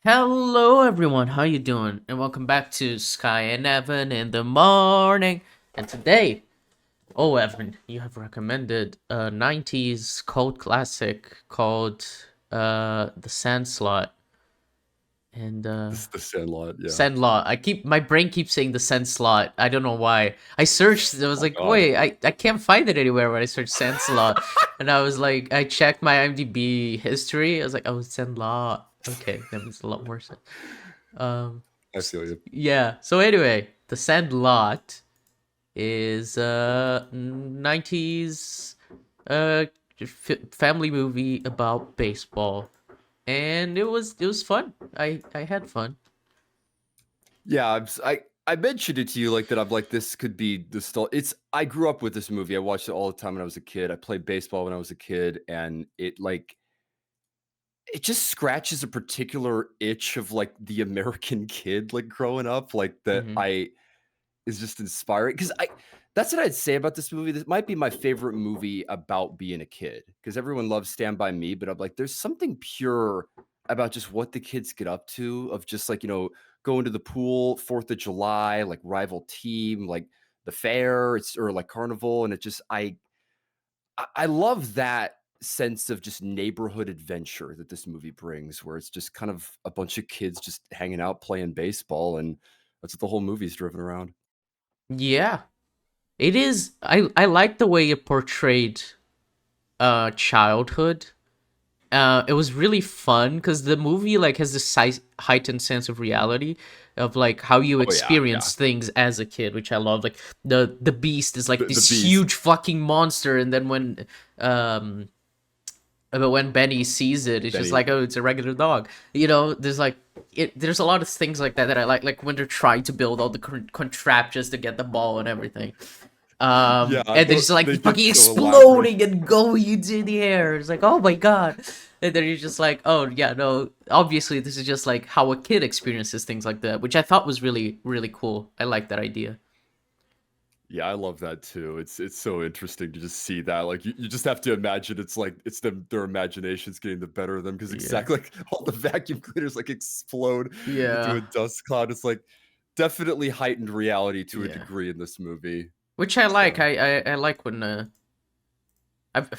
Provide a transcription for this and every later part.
Hello everyone, how you doing? And welcome back to Skye and Evan in the morning. And today, Evan, you have recommended a 90s cult classic called The Sandslot. And This the Sandlot, yeah. Sandlot. My brain keeps saying The Sandslot. I don't know why. I searched, I was Oh like, God. wait, I can't find it anywhere when I search Sandslot. And I was like, I checked my IMDb history. I was like, oh, Sandlot. Okay, that makes a lot more sense. Um, I feel you. yeah. So anyway, The Sandlot is a 90s uh family movie about baseball, and it was fun. I had fun. Yeah, I mentioned it to you like that. I'm like, this could be the style. I grew up with this movie. I watched it all the time when I was a kid. I played baseball when I was a kid, and it just scratches a particular itch of like the American kid, like growing up, like that Hmm. I is just inspiring because I that's what I'd say about this movie. This might be my favorite movie about being a kid because everyone loves Stand By Me, but I'm like, there's something pure about just what the kids get up to, of just like, going to the pool, 4th of July, like rival team, like the fair, it's or like carnival. And it just I love that sense of just neighborhood adventure that this movie brings, where it's just kind of a bunch of kids just hanging out playing baseball, and that's what the whole movie's driven around. Yeah, it is. I like the way it portrayed childhood. It was really fun because the movie like has this heightened sense of reality of like how you Oh yeah, yeah. experience things as a kid, which I love. Like the beast is like The this beast. huge fucking monster, and then um when Benny sees it, it's just Benny. like, oh, it's a regular dog. There's like there's a lot of things like that that I like when they're trying to build all the contraptions to get the ball and everything. Yeah, And they're just like they get fucking so elaborate. exploding and going into the air. It's like, oh my god. And then you're just like, oh yeah, no. Obviously, this is just like how a kid experiences things like that, which I thought was really, really cool. I like that idea. Yeah, I love that too. It's so interesting to just see that. Like you just have to imagine it's like it's them their imaginations getting the better of them because Yeah. exactly like all the vacuum cleaners like explode into Yeah. a dust cloud. It's like definitely heightened reality to a Yeah. degree in this movie. Which I like. So I like when I've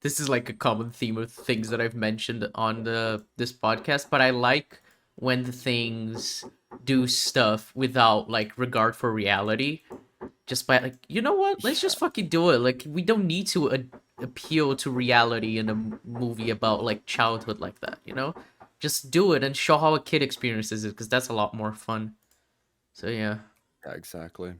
this is like a common theme of things that I've mentioned on this podcast, but I like when the things do stuff without like regard for reality, just by like, you know what, let's yeah. just fucking do it. Like we don't need to appeal to reality in a movie about like childhood like that, just do it and show how a kid experiences it, because that's a lot more fun. So yeah. Yeah, exactly.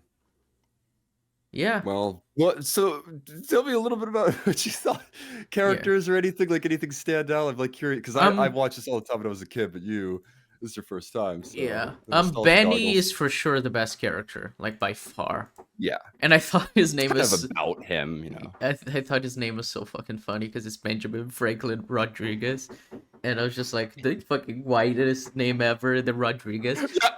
Yeah. Well, what? So, tell me a little bit about what you thought. Yeah. Characters or anything like anything stand out? I'm like curious because I um watched this all the time when I was a kid, but this is your first time, so yeah, the nostalgia Benny goggles. is for sure the best character, like by far. Yeah, And I thought his it's name kind of was about him. I thought his name was so fucking funny because it's Benjamin Franklin Rodriguez, and I was just like the fucking whitest name ever, the Rodriguez. Yeah,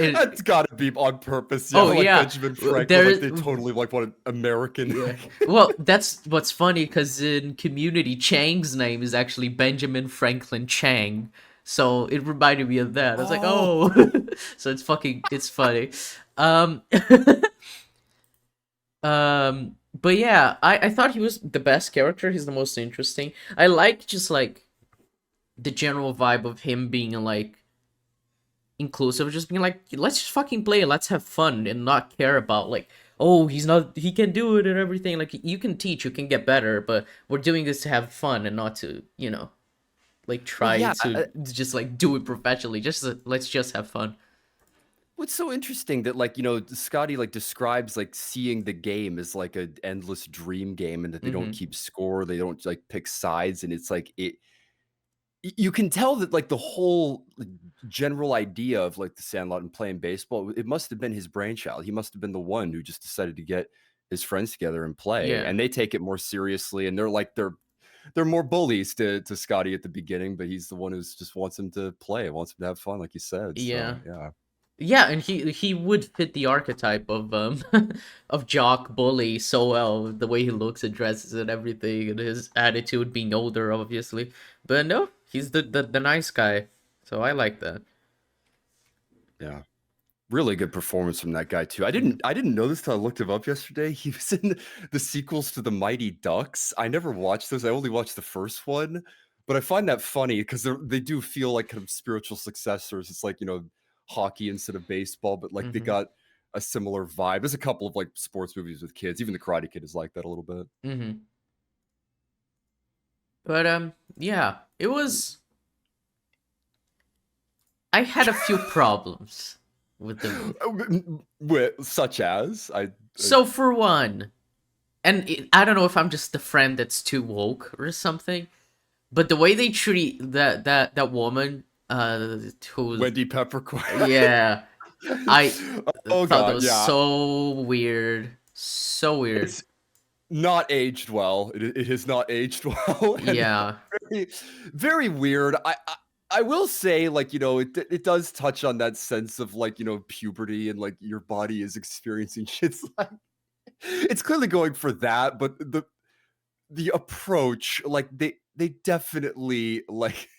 And that's gotta be on purpose. Yeah, oh like yeah, Benjamin Franklin, there. like they totally like want an American. Yeah. Well, that's what's funny because in Community, Chang's name is actually Benjamin Franklin Chang. So it reminded me of that. I was like, Oh, oh, so it's funny. Um, but yeah, I thought he was the best character. He's the most interesting. I like just like the general vibe of him being like inclusive, just being like, let's just fucking play, let's have fun, and not care about like, oh, he can do it and everything. Like you can teach, you can get better, but we're doing this to have fun and not to, like well, try yeah. to just like do it professionally. Just let's just have fun. What's so interesting that like Scotty like describes like seeing the game as like an endless dream game, and that they don't Mm-hmm. keep score, they don't like pick sides, and it's like you can tell that like the whole like, general idea of like the Sandlot and playing baseball, it must have been his brainchild. He must have been the one who just decided to get his friends together and play, Yeah. and they take it more seriously, and they're more bullies to Scotty at the beginning, but he's the one who's just wants him to play, wants him to have fun, like you said. Yeah. So yeah. Yeah, and he would fit the archetype of of jock bully so well, the way he looks and dresses and everything, and his attitude being older, obviously. But no, he's the nice guy. So I like that. Yeah. Really good performance from that guy too. I didn't know this till I looked him up yesterday. He was in the sequels to the Mighty Ducks. I never watched those. I only watched the first one, but I find that funny because they do feel like kind of spiritual successors. It's like, hockey instead of baseball, but like they Mm-hmm. got a similar vibe. There's a couple of like sports movies with kids. Even the Karate Kid is like that a little bit. Mm-hmm. But yeah, it was. I had a few problems with the movie. Such as I So for one, and I don't know if I'm just the friend that's too woke or something, but the way they treat that woman, who's Wendy Peppercorn. yeah, I Oh thought that god, was yeah. so weird, so weird. It's not aged well. It has not aged well, and Yeah, very, very weird. I will say, like, it does touch on that sense of like, puberty and like your body is experiencing shit's like it's clearly going for that, but the approach, like they definitely like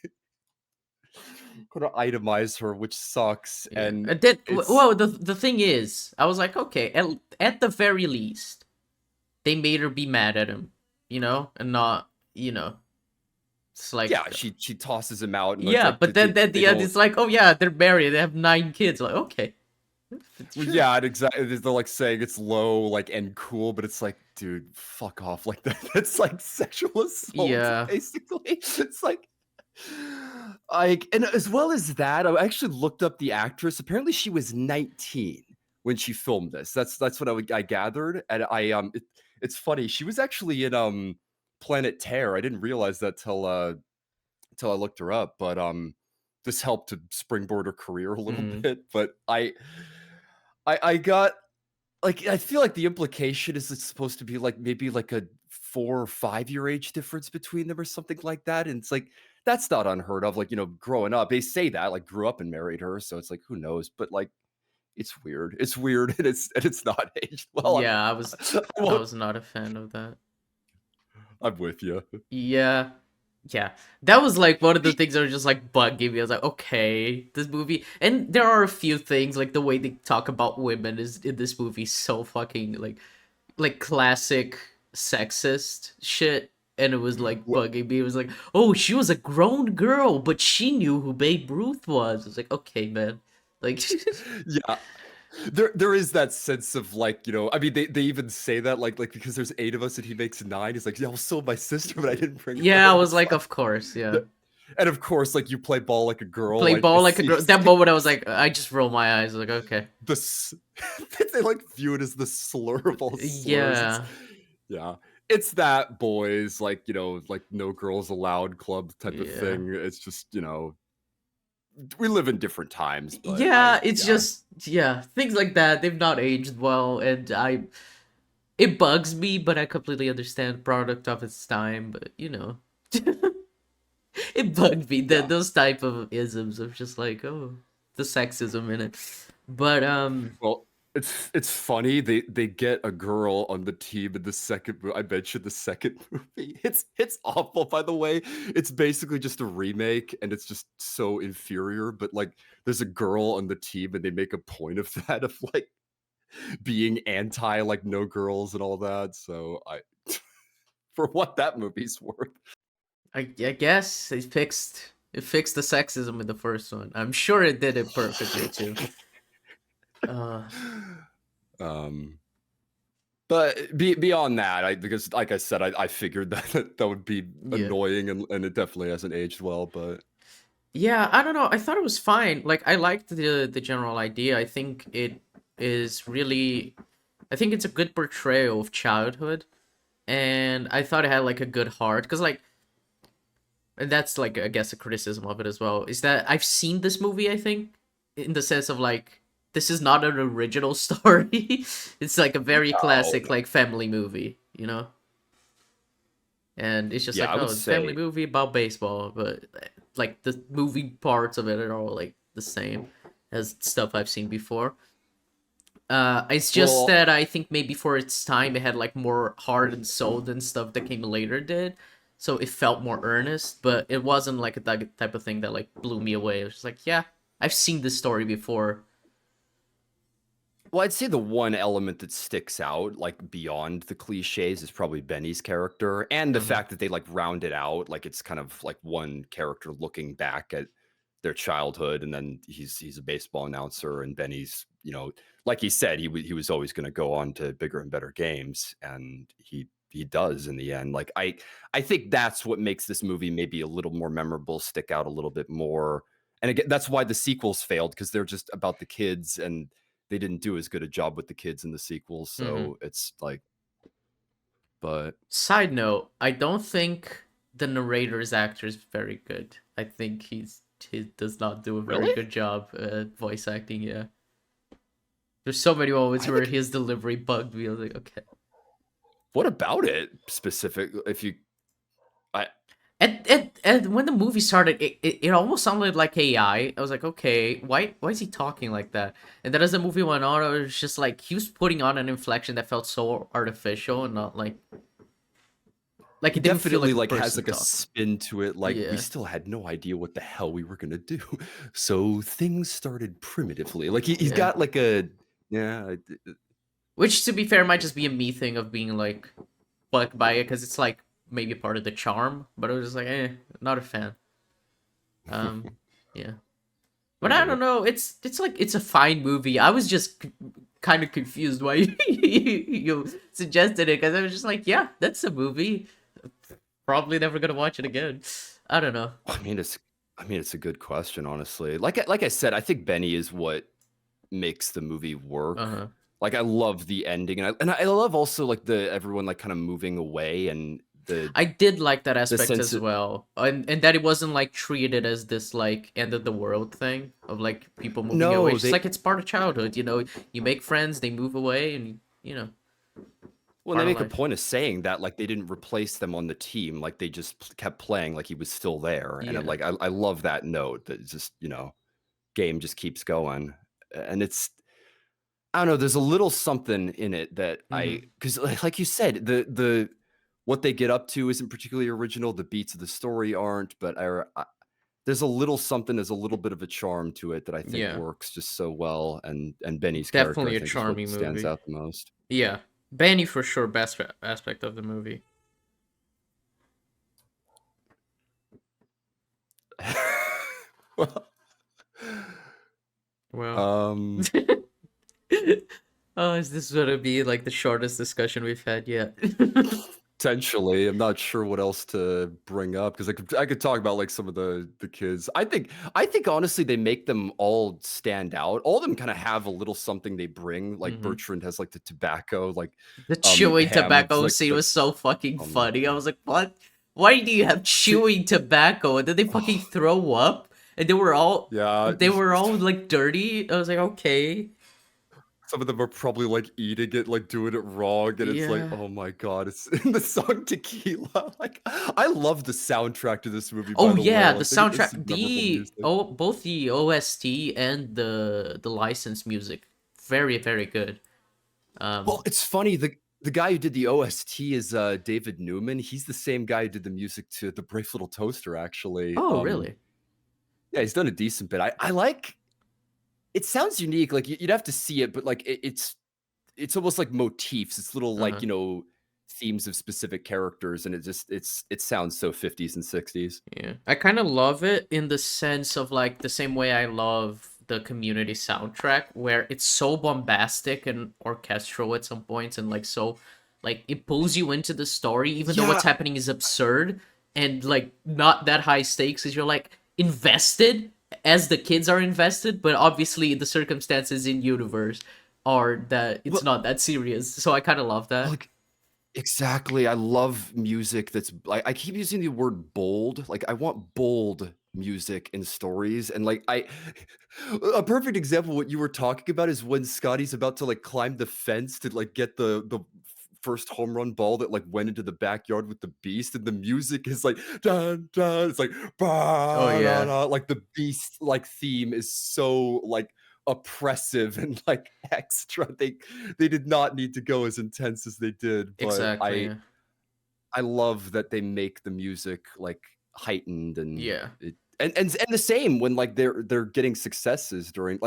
kind of itemize her, which sucks, yeah. and And then, it's well, the thing is, I was like, okay, at the very least, they made her be mad at him, and not, it's like, yeah, she tosses him out and like yeah. like But then at they the end, don't. it's like, oh yeah, they're married, they have 9 kids. Like, okay, Well, sure, yeah, exactly. They're like saying it's low, like and cool, but it's like, dude, fuck off. Like that. That's like sexual assault, yeah. basically. It's like, and as well as that, I actually looked up the actress. Apparently, she was 19 when she filmed this. That's what I gathered, and it's funny. She was actually in Planet Terror. I didn't realize that till I looked her up, but this helped to springboard her career a little Mm, bit. But I got like I feel like the implication is it's supposed to be like maybe like a 4 or 5 year age difference between them or something like that. And it's like that's not unheard of. Like, growing up, they say that like grew up and married her. So it's like who knows? But like it's weird. It's weird and it's not aged well. yeah, I was I I won't was not a fan of that. I'm with you. Yeah. Yeah. That was like one of the things that was just like bugging me. I was like, okay, this movie, and there are a few things like the way they talk about women is in this movie so fucking like classic sexist shit. And it was like bugging me. It was like, oh, she was a grown girl, but she knew who Babe Ruth was. It's like, okay, man. Like, Yeah. There is that sense of like, I mean they even say that like because there's 8 of us and he makes 9. He's like, yeah, well, so my sister, but I didn't bring yeah, I her. was It's like, like of course, yeah. and of course, like you play ball like a girl. Play I ball like a see girl. That moment, I was like, I just rolled my eyes. Like, okay, this they like view it as the slur of all slurs. It's yeah, yeah. It's that boys like, like no girls allowed club type of yeah, thing. It's just, we live in different times, but yeah. It's yeah. just yeah, things like that. They've not aged well, and it bugs me, but I completely understand product of its time. But it bugged me that Yeah. those type of isms of just like, oh, the sexism in it. But Well, it's funny they get a girl on the team in the I mentioned the second movie. It's awful, by the way. It's basically just a remake, and it's just so inferior. But like, there's a girl on the team, and they make a point of that of like being anti like no girls and all that. So for what that movie's worth. I guess it fixed the sexism in the first one. I'm sure it did it perfectly too. Uh, um But beyond that, because like I said, I figured that would be yeah. annoying and it definitely hasn't aged well. But Yeah, I don't know. I thought it was fine. Like I liked the general idea. I think it is really I think it's a good portrayal of childhood, and I thought it had like a good heart cuz like and that's like I guess a criticism of it as well. Is that I've seen this movie, I think, in the sense of like this is not an original story. It's like a very no, classic like family movie. And it's just yeah, like, I would oh, it's a family say, movie about baseball, but like the movie parts of it are all like the same as stuff I've seen before. It's just well, that I think maybe for its time it had like more heart and soul than stuff that came later did. so it felt more earnest, but it wasn't like a type of thing that like blew me away. It was just like, yeah, I've seen this story before. Well, I'd say the one element that sticks out, like, beyond the cliches is probably Benny's character, and the Uh-huh. fact that they, like, round it out, like, it's kind of like one character looking back at their childhood, and then he's a baseball announcer, and Benny's, like he said, he was always gonna go on to bigger and better games, and he does in the end. Like, I think that's what makes this movie maybe a little more memorable, stick out a little bit more, and again, that's why the sequels failed, because 'cause they're just about the kids, and they didn't do as good a job with the kids in the sequels, Mm-hmm. so it's like, but Side note, I don't think the narrator's actor is very good. I think he does not do a very really? good job voice acting. Yeah, there's so many moments I where think his delivery bugged me. I was like, okay. what about it specific if you I And when the movie started, it almost sounded like AI. I was like, okay, why is he talking like that? And then as the movie went on, it was just like he was putting on an inflection that felt so artificial and not like he it didn't feel like definitely, a like, has, person like, a talking. spin to it, like, we Yeah, still had no idea what the hell we were gonna do, so things started primitively, like, he's yeah. got, like, a yeah, Which, to be fair, might just be a me thing of being like bugged by it because it's like maybe part of the charm. But I was just like, not a fan. Um, yeah. I But I get don't it. know. It's like it's a fine movie. I was just kind of confused why you suggested it because I was just like, yeah, that's a movie. Probably never gonna watch it again. I don't know. I mean, it's a good question, honestly. Like I said, I think Benny is what makes the movie Uh work. huh. Like, I love the ending, and I love also, like, the everyone, like, kinda moving away, and I did like that the aspect sense as that well, and that it wasn't like treated as this like end of the world thing of like people moving away. no, It's just they like it's part of childhood. You make friends, they move away, and well, they part of make a life. point of saying that, like, they didn't replace them on the team, like, they just kept playing like he was still there, and Yeah. I love that note that it's just, game just keeps going, and it's I don't know, there's a little something in it that I Mm-hmm. because like you said, the what they get up to isn't particularly original, the beats of the story aren't, but there's a little something, there's a little bit of a charm to it that I think Yeah. works just so well, and Benny's character, I Definitely a think, is what charming stands movie. out the most. Yeah. Benny for sure best aspect of the movie. Well, Well. um, Oh, is this gonna be like the shortest discussion we've had yet? potentially, I'm not sure what else to bring up because I could talk about, like, some of the kids. I think honestly, they make them all stand out. All of them kinda have a little something they bring, like, Hmm. Bertrand has, like, the tobacco, like, The chewing Ham's, tobacco like, scene the was so fucking oh my funny. I god. was like, what? Why do you have See chewing tobacco? And then they fucking oh, throw up, and yeah, they were all like dirty. I was like, okay, some of them are probably, like, eating it, like, doing it wrong, and it's like, yeah. oh my god, it's in the song Tequila, like, I love the soundtrack to this movie, by Oh the way, yeah, the like, they get this soundtrack, memorable music. both the OST and the licensed music, very good. Well, Um. it's funny, the guy who did the OST is, David Newman, he's the same guy who did the music to The Brave Little Toaster, actually, Oh really? yeah, he's done a decent bit. I like it sounds unique, like, you'd have to see it, but, like, it's almost like motifs, it's little, Uh like, huh. themes of specific characters, and it sounds so 50s and 60s. Yeah, I kind of love it in the sense of like the same way I love the Community soundtrack, where it's so bombastic and orchestral at some points, and like so, like it pulls you into the story, even though what's Yeah, happening is absurd and like not that high stakes, as you're like invested as the kids are invested, but obviously the circumstances in universe are that it's well not that serious. So I kind of love that. like exactly, I love music that's I keep using the word bold, like, I want bold music in stories, and, like, I a perfect example of what you were talking about is when Scotty's about to, like, climb the fence to, like, get the first home run ball that, like, went into the backyard with the beast, and the music is like, "Dun, dun," it's like, Oh "Ba, da, yeah, da," like, the beast, like, theme is so, like, oppressive and, like, extra. They did not need to go as intense as they did, but exactly. Yeah. I love that they make the music, like, heightened and Yeah, it and the same when, like, they're getting successes during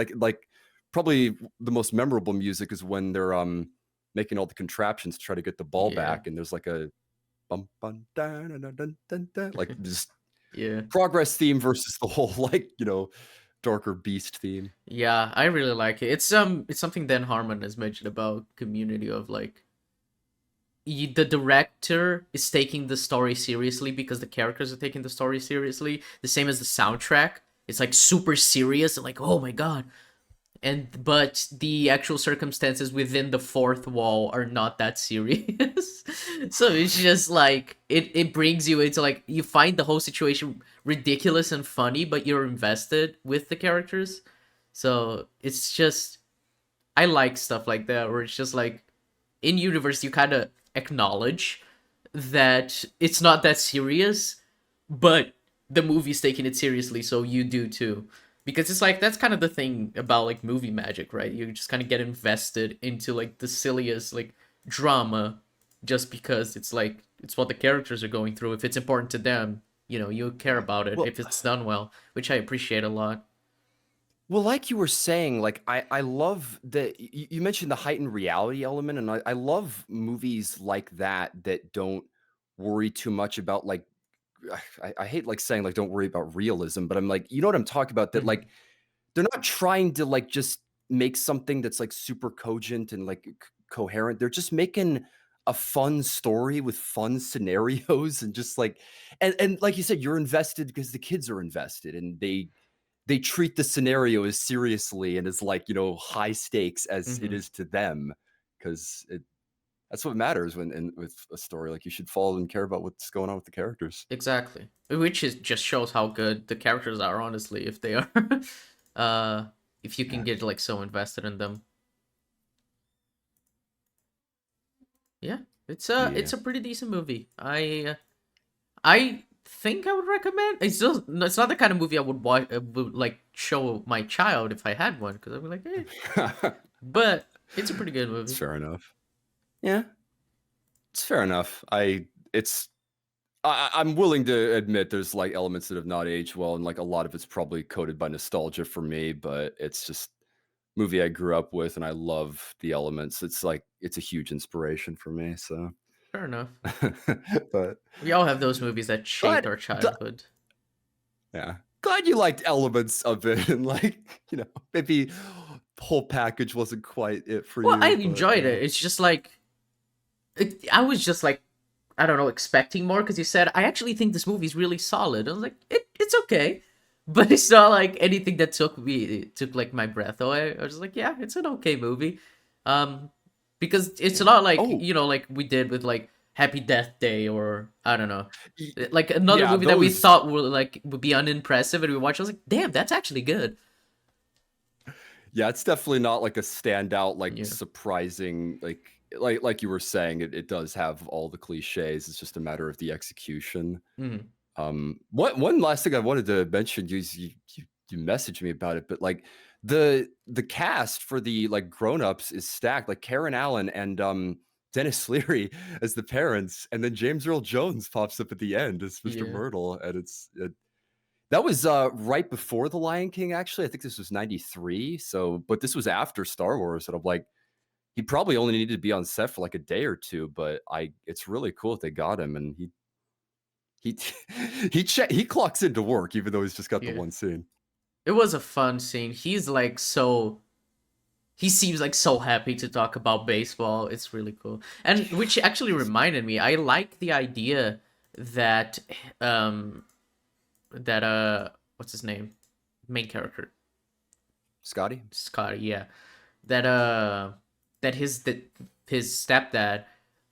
probably the most memorable music is when they're, making all the contraptions to try to get the ball yeah, back, and there's, like, a bum bum dun dun dun dun dun dun, like, just yeah. progress theme versus the whole, like, darker beast theme. Yeah, I really like it. It's something Dan Harmon has mentioned about Community of like the director is taking the story seriously because the characters are taking the story seriously. The same as the soundtrack. It's like super serious and like, oh my god. And but the actual circumstances within the fourth wall are not that serious. So it's just like it brings you into like you find the whole situation ridiculous and funny, but you're invested with the characters. So it's just I like stuff like that where it's just like in universe you kind of acknowledge that it's not that serious, but the movie's taking it seriously, so you do too. Because it's like that's kind of the thing about like movie magic, right? You just kind of get invested into like the silliest like drama just because it's like it's what the characters are going through. If it's important to them, you care about it Well if it's done well, which I appreciate a lot. Well, like you were saying, like I love that you mentioned the heightened reality element, and I love movies like that that don't worry too much about like I hate like saying like don't worry about realism, but I'm like, you know what I'm talking about? That Hmm. like they're not trying to like just make something that's like super cogent and like coherent. They're just making a fun story with fun scenarios and just like and like you said, you're invested because the kids are invested and they treat the scenario as seriously and as like, high stakes as it Hmm. is to them, 'cause that's what matters with a story, like, you should follow and care about what's going on with the characters. Exactly. Which is just shows how good the characters are, honestly, if they are uh if you can Yeah. get like so invested in them. Yeah. Yeah. It's a pretty decent movie. I think I would recommend. It's not the kind of movie I would watch would like show my child if I had one because I'd be like, but it's a pretty good It's movie. fair enough. Yeah, it's fair enough. I'm willing to admit there's, like, elements that have not aged well, and, like, a lot of it's probably coated by nostalgia for me, but it's just movie I grew up with, and I love the elements. It's like it's a huge inspiration for me, so Fair enough. but We all have those movies that shaped glad our gl childhood. yeah, glad you liked elements of it and, like, maybe the whole package wasn't quite it for Well, I you, but, enjoyed it. It's just like I was just like I don't know, expecting more because you said I actually think this movie's really solid. I was like, it's okay, but it's not like anything that took like my breath away. I was just like, yeah, it's an okay movie, um, because it's yeah. not like Oh, like we did with like Happy Death Day or I don't know, y like another yeah, movie that we those thought would be unimpressive, and we watched. I was like, damn, that's actually good. yeah, it's definitely not like a standout, like, Yeah. surprising, like you were saying, it does have all the cliches, it's just a matter of the execution. Mhm. One last thing I wanted to mention, you messaged me about it, but, like, the cast for the, like, grown-ups is stacked, like, Karen Allen and, Dennis Leary as the parents, and then James Earl Jones pops up at the end as Mr. Yeah. Myrtle, and that was, right before The Lion King, actually. I think this was '93, but this was after Star Wars, and I'm like, he probably only needed to be on set for, like, a day or 2, but I it's really cool that they got him, and he he clocks into work even though he's just got the Yeah. one scene. It was a fun scene. He's like so he seems like so happy to talk about baseball. It's really cool. And which actually He's reminded me, I like the idea that um what's his name? Main character. Scotty? Scotty, yeah. That that his stepdad,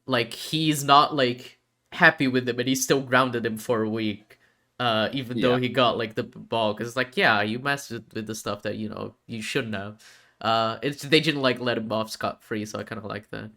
like he's not like happy with him and he still grounded him for a week. Even though Yeah. he got like the ball, because it's like, yeah, you messed with the stuff that you shouldn't have. It's they didn't like let him off scot free, so I kind of like that.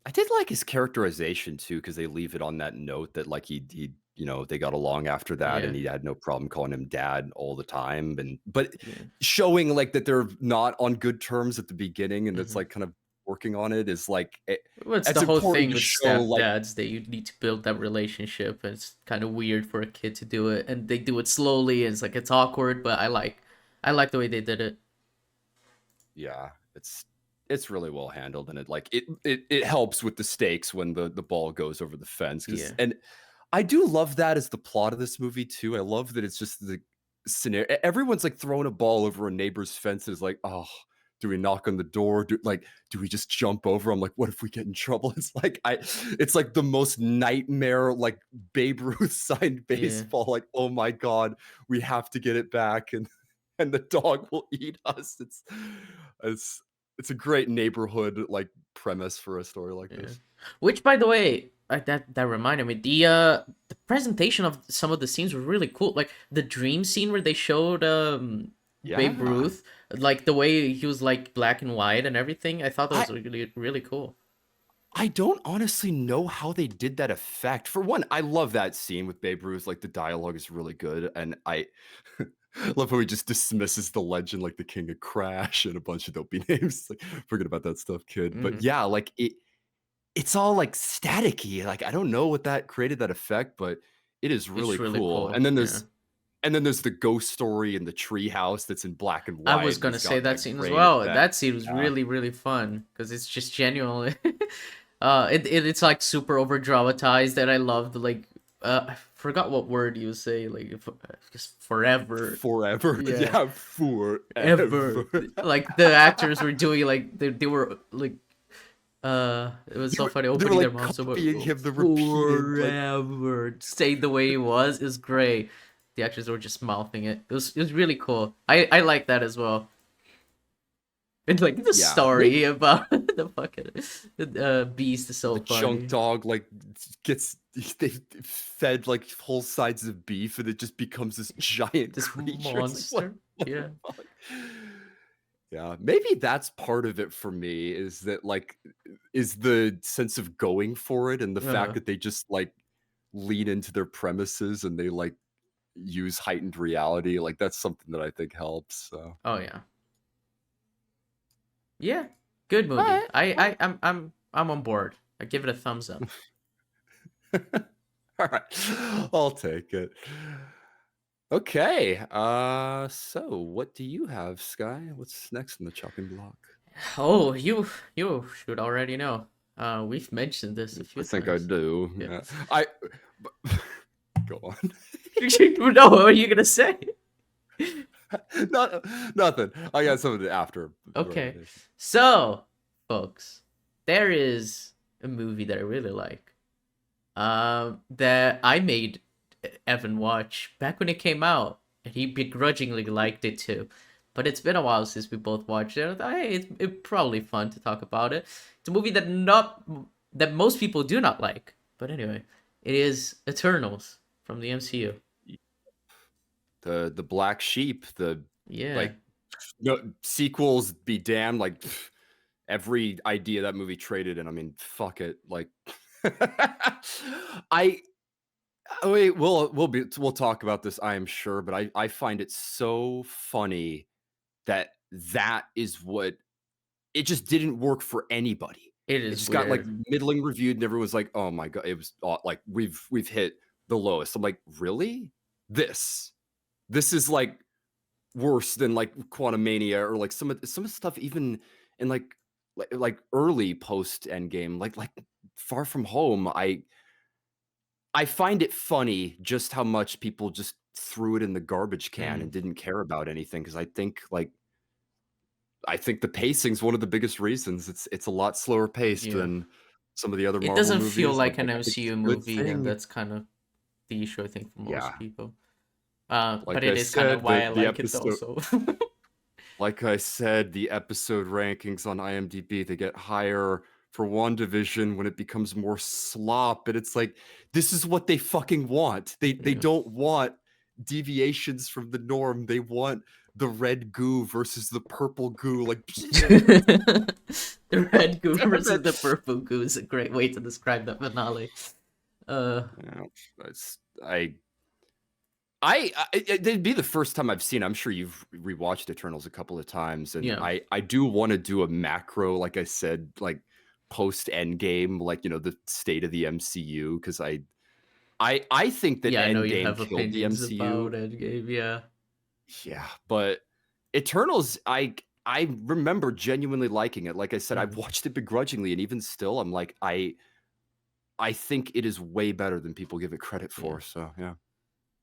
I did like his characterization too, because they leave it on that note that, like, they got along after that, Yeah, and he had no problem calling him dad all the time, but yeah. showing, like, that they're not on good terms at the beginning, and it's, Hmm. like, kind of working on it is like Well, it's the it's whole important thing to with show like stepdads that you need to build that relationship, and it's kind of weird for a kid to do it, and they do it slowly, and it's like it's awkward, but I like the way they did it. yeah, it's really well handled, and it helps with the stakes when the ball goes over the fence because Yeah, and I do love that as the plot of this movie too. I love that it's just the scenario. Everyone's like throwing a ball over a neighbor's fence. Is like, oh, do we knock on the door? Do we just jump over? I'm like, what if we get in trouble? It's like the most nightmare, like Babe Ruth signed yeah, baseball. Like, oh my god, we have to get it back, and the dog will eat us. It's it's a great neighborhood like premise for a story like yeah. this. Which, by the way, that reminded me, the presentation of some of the scenes were really cool. Like the dream scene where they showed Babe Yeah. Ruth, like the way he was like black and white and everything. I thought that I was really cool. I don't honestly know how they did that effect. For one, I love that scene with Babe Ruth. Like the dialogue is really good, and I love how he just dismisses the legend like the King of Crash and a bunch of dopey names. Like, forget about that stuff, kid. But Mm, yeah, like it's all like staticky. Like I don't know what that created that effect, but it is it's really really cool. cool. Yeah. And then there's the ghost story in the treehouse that's in black and I was white, and gonna he's say got that that scene as great well. effect. That scene was Yeah. really fun because it's just genuinely, it's like super over dramatized, and I loved like, I forgot what word you say, like just forever, Forever. yeah, Yeah, forever. ever. Like the actors were doing like they were like, it was so funny They were opening their like mouths so much. copying him the repeated like Forever, saying the way he was is great. The actors were just mouthing it. It was really cool. I like that as well. And like the yeah, maybe story about the fucking beast is so the chunk funny. dog like gets they fed like whole sides of beef and it just becomes this giant This creature. It's like monster. what the Yeah. fuck? Yeah, maybe that's part of it for me is that like is the sense of going for it and the fact Uh, that they just like lean into their premises and they like use heightened reality. Like that's something that I think helps. So oh yeah. Yeah. Good all movie. right. Well, I'm on board. I give it a thumbs up. all right. I'll take it. Okay. So what do you have, Sky? What's next in the chopping block? Oh, you should already know. We've mentioned this a I few think I times. do. Yeah. Yeah. I go on. No, what are you gonna say? Not nothing. I got something after Okay. recommendation. So, folks, there is a movie that I really like. That I made Evan watch back when it came out, and he begrudgingly liked it too. But it's been a while since we both watched it. I thought, hey, it's probably fun to talk about it. It's a movie that most people do not like. But anyway, it is Eternals from the MCU. The black sheep, the Yeah, like no sequels be damned, like every idea that movie traded in. I mean, fuck it. Like I wait, we'll talk about this, I am sure, but I find it so funny that that is what it just didn't work for anybody. it It is just got like weird. middling reviewed, and everyone's like, "Oh my god!" It was like we've hit the lowest. I'm like, really? This this is like worse than like Quantumania or like some of the stuff even in like early post Endgame, like Far From Home. I find it funny just how much people just threw it in the garbage can Mm, and didn't care about anything because I think the pacing's one of the biggest reasons. It's a lot slower paced yeah. than some of the other It Marvel doesn't feel movies. like an I think it's MCU a good movie, and thing. that's kind of the issue I think for Yeah. most people. But Like it I is kind of said, why I the like it episode also. like I said, the episode rankings on IMDb, they get higher for WandaVision when it becomes more slop, and it's like, this is what they fucking want. They Yeah. don't want deviations from the norm. They want the red goo versus the purple goo. Like, The red goo damn versus it. the purple goo is a great way to describe that finale. Uh, Yeah, it's I It'd be the first time I've seen. I'm sure you've rewatched Eternals a couple of times, and Yeah. I do want to do a macro, like I said, like post Endgame, like the state of the MCU, because I think that Yeah, I know you Endgame have killed the opinions about MCU. Endgame, yeah. Yeah, but Eternals, I remember genuinely liking it. Like I said, I've Mhm. watched it begrudgingly, and even still, I'm like, I think it is way better than people give it credit Yeah. for. So yeah.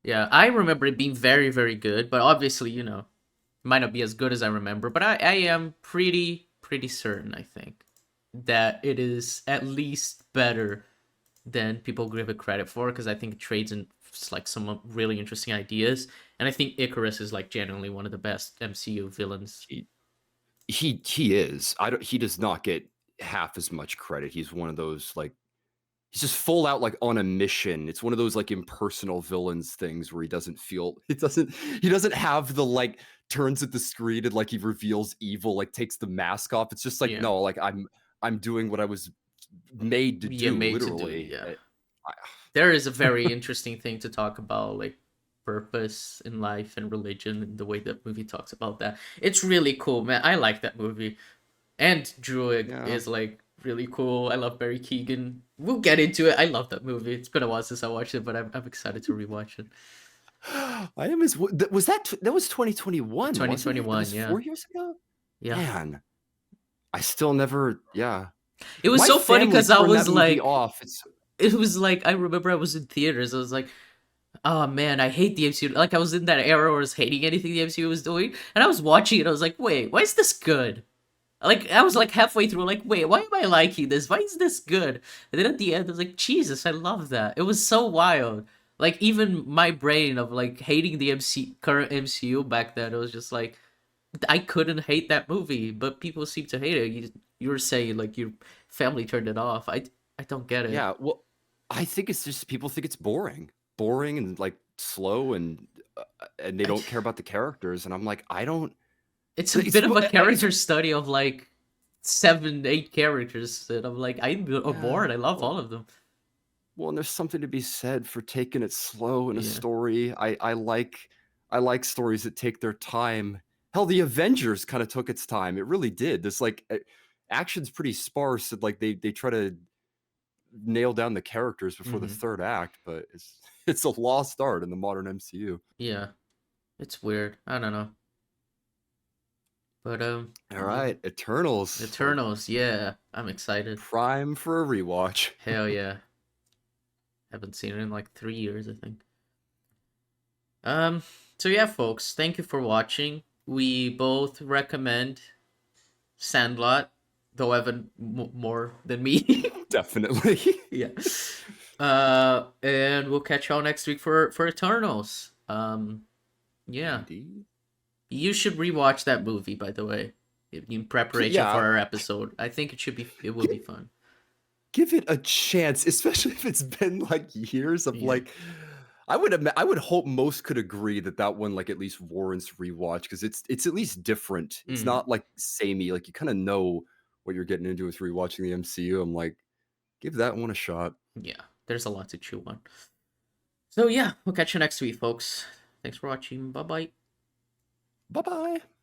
Yeah, I remember it being very, very good, but obviously, might not be as good as I remember, but I am pretty certain, I think, that it is at least better than people give it credit for, because I think it trades in like some really interesting ideas, and I think Icarus is like genuinely one of the best MCU villains. He he is. I don't. He does not get half as much credit. He's one of those like he's just full out like on a mission. It's one of those like impersonal villains things where he doesn't feel he doesn't have the like turns at the screen and like he reveals evil, like takes the mask off. It's just like Yeah, no, like I'm doing what I was made to yeah, do, made to do. literally. Yeah, I, there is a very interesting thing to talk about, like purpose in life and religion, and the way that movie talks about that. It's really cool, man. I like that movie. And Druid yeah. is like really cool. I love Barry Keegan. We'll get into it. I love that movie. It's been a while since I watched it, but I'm excited to rewatch it. I am as was that was 2021, wasn't it? That 2021, was yeah. 4 years ago. Yeah. Man, I still never. Yeah, It was my so funny family because I turned that was movie like, off. It's it was like, I remember I was in theaters. I was like, oh man, I hate the MCU. Like, I was in that era where I was hating anything the MCU was doing. And I was watching it. I was like, wait, why is this good? Like, I was like halfway through, like, wait, why am I liking this? Why is this good? And then at the end, I was like, Jesus, I love that. It was so wild. Like, even my brain of like hating the current MCU back then, it was just like, I couldn't hate that movie, but people seem to hate it. You were saying like your family turned it off. I don't get it. yeah. Well, I think it's just people think it's boring and like slow and they I, don't care about the characters. And I'm like, I don't. it's a It's bit of a I guess character study of like 7, 8 characters, and I'm like, I'm yeah. bored. I love Well, all of them. well, and there's something to be said for taking it slow in a Yeah. story. I like stories that take their time. Hell, the Avengers kind of took its time. It really did. This like action's pretty sparse. And, like they try to nail down the characters before the Hmm. third act, but it's a lost art in the modern MCU. Yeah. It's weird. I don't know. But All yeah. right, Eternals, like Eternals, yeah. I'm excited. prime for a rewatch. Hell yeah. Haven't seen it in like 3 years, I think. Um, so yeah, folks, thank you for watching. We both recommend Sandlot, though Evan more than me. Definitely. Yeah. And we'll catch y'all next week for Eternals. Yeah. Indeed. You should rewatch that movie, by the way, in preparation for Yeah, our episode. I think it will be fun. give it a chance, especially if it's been like years of Yeah. like I would hope most could agree that that one like at least warrants rewatch because it's at least different. It's Hmm. not like samey. Like you kind of know what you're getting into with rewatching the MCU. I'm like, give that one a shot. Yeah. There's a lot to chew on. So yeah, we'll catch you next week, folks. Thanks for watching. Bye bye. Bye bye.